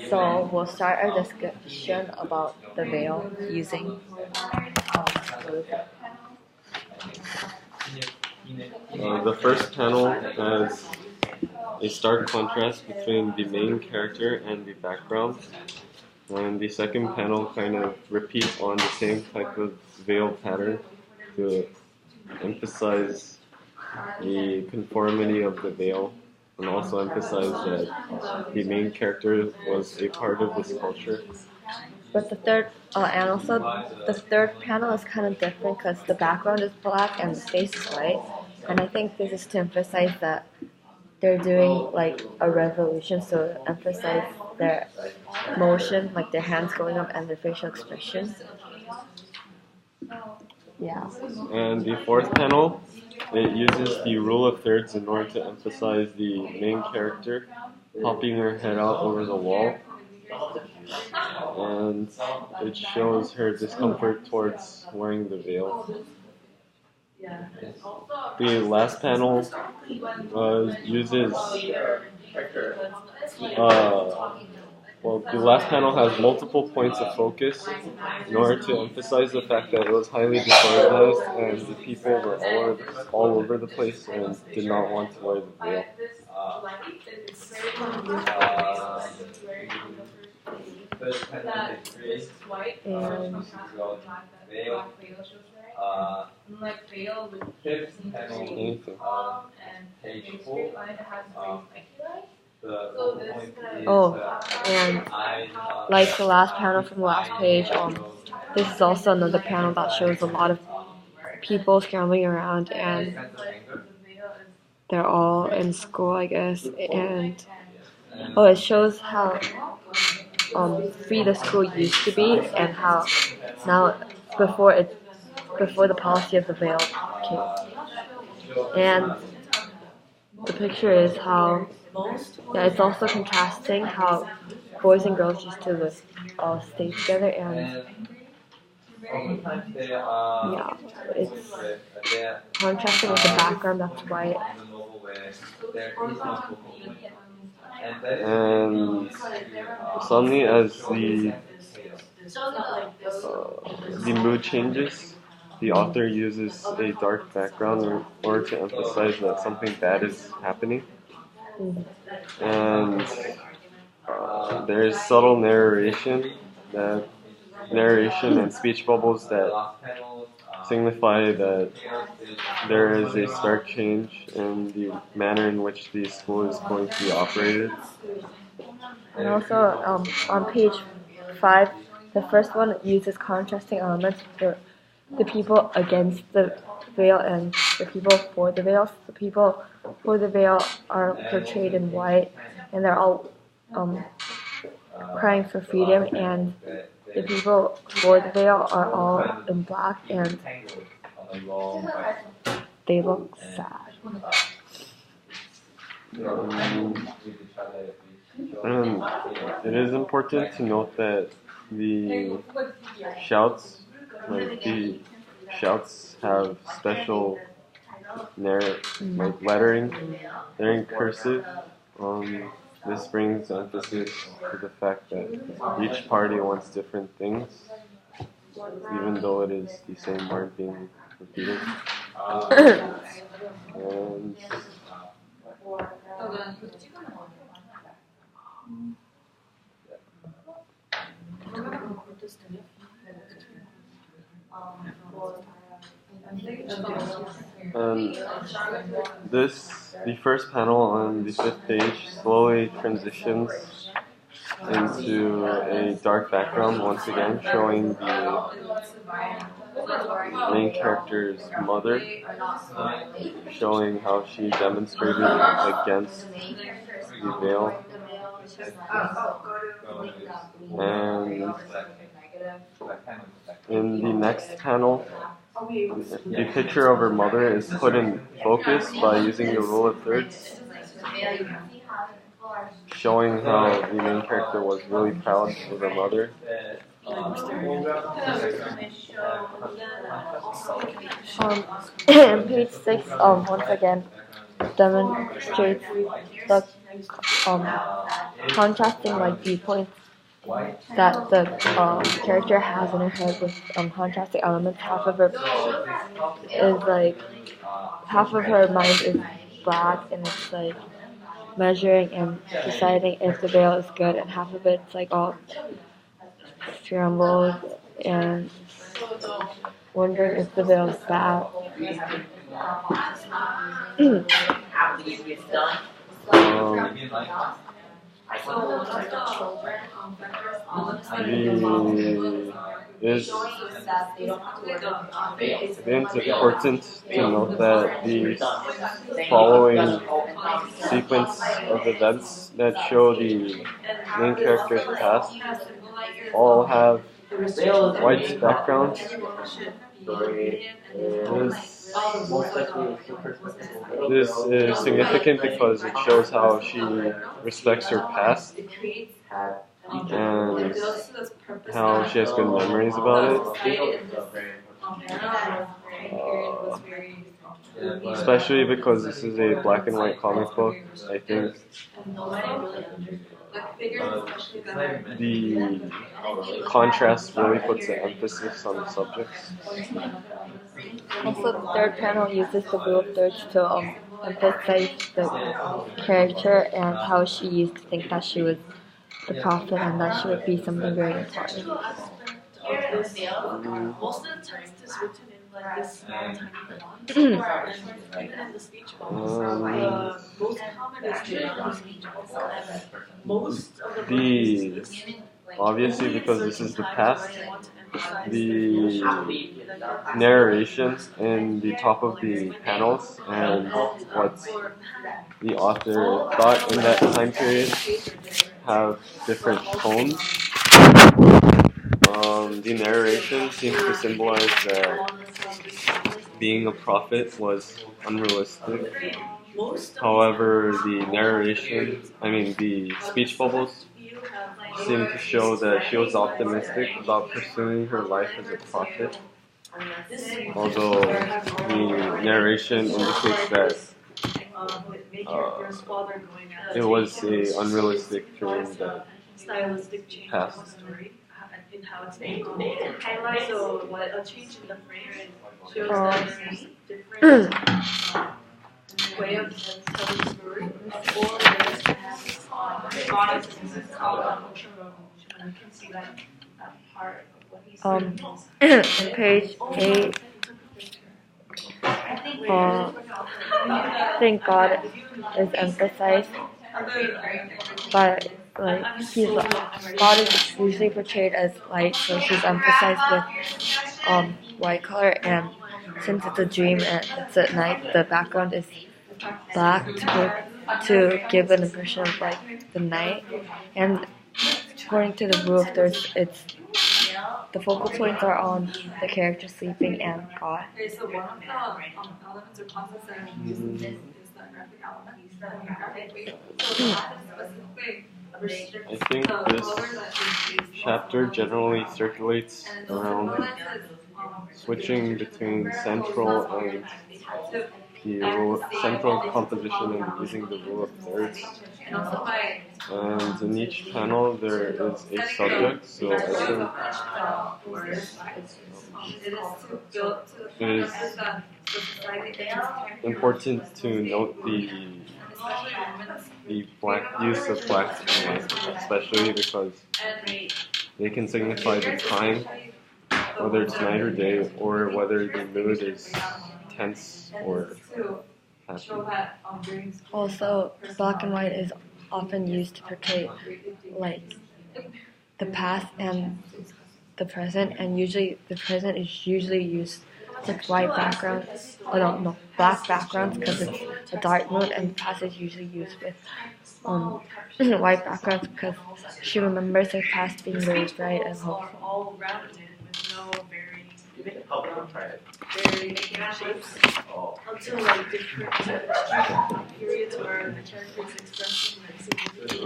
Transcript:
So we'll start our discussion about the veil using the first panel has a stark contrast between the main character and the background, and the second panel kind of repeats on the same type of veil pattern to emphasize the conformity of the veil and also emphasize that the main character was a part of this culture. But the third, and also the third panel is kind of different because the background is black and the face is white. And I think this is to emphasize that they're doing like a revolution, so to emphasize their motion, like their hands going up and their facial expressions. Yeah. And the fourth panel, it uses the rule of thirds in order to emphasize the main character popping her head out over the wall. And it shows her discomfort towards wearing the veil. The last panel uses the last panel has multiple points of focus in order to emphasize the fact that it was highly disorganized and the people were all over the place and did not want to wear the veil. And like the last panel from the last page, this is also another panel that shows a lot of people scrambling around, and they're all in school, I guess. And it shows how free the school used to be, and how now before the policy of the veil came. And the picture is how it's also contrasting how boys and girls used to live all stay together, and it's contrasting with the background that's white. And suddenly, as the mood changes, the author uses a dark background in order to emphasize that something bad is happening. And there is subtle narration and speech bubbles that signify that there is a stark change in the manner in which the school is going to be operated. And also on page 5, the first one uses contrasting elements for the people against the veil and the people for the veil. The people for the veil are portrayed in white, and they're all crying for freedom, and the people for the veil are all in black, and they look sad. And it is important to note that the shouts have special lettering. They're in cursive. This brings emphasis to the fact that each party wants different things, even though it is the same word being repeated. And the first panel on the 5th page slowly transitions into a dark background once again, showing the main character's mother, showing how she demonstrated against the veil. And in the next panel, the picture of her mother is put in focus by using the rule of thirds, showing how the main character was really proud of her mother. And page 6 once again demonstrates the contrasting like viewpoints that the character has in her head with contrasting elements. Half of her mind is black and it's like measuring and deciding if the veil is good, and half of it's like all scrambled and wondering if the veil is bad. It's important to note that the following sequence of events that show the main character's past all have white backgrounds. This is significant because it shows how she respects her past and how she has good memories about it. Especially because this is a black and white comic book, I think the contrast really puts the emphasis on the subjects. Also, the third panel uses the rule of thirds to emphasize the character and how she used to think that she was the prophet and that she would be something very important. Most of the text is written in like this small tiny font. Even in the speech bubbles, most common is the speech bubbles. Most of the obviously, because this is the past, the narration in the top of the panels and what the author thought in that time period have different tones. The narration seems to symbolize that being a prophet was unrealistic. However, the speech bubbles seem to show that she was optimistic about pursuing her life as a prophet. Although the narration indicates that it was a unrealistic dream that passed. In how it's made. So a change in the frame shows that different way of telling the story. Or you can see that part of what he's saying. Page 8. I think God is emphasized, but God is usually portrayed as light, so she's emphasized with white color, and since it's a dream and it's at night, the background is black to give an impression of like the night. And according to the rule of thirds, the focal points are on the character sleeping and God. Okay, so one of the elements or concepts that I'm using is the graphic element. I think this chapter generally circulates around switching between central and the central composition and using the rule of thirds. And in each panel there is a subject, so I think it is important to note the use of black and white, especially because they can signify the time, whether it's night or day, or whether the mood is tense or happy. Also, black and white is often used to portray like the past and the present, and usually the present is usually used with white backgrounds. Black backgrounds because it's a dark mood, and the past is usually used with white backgrounds because she remembers her past being very bright and hopeful. All rounded with no very shapes until like different periods where the character is expressing like significant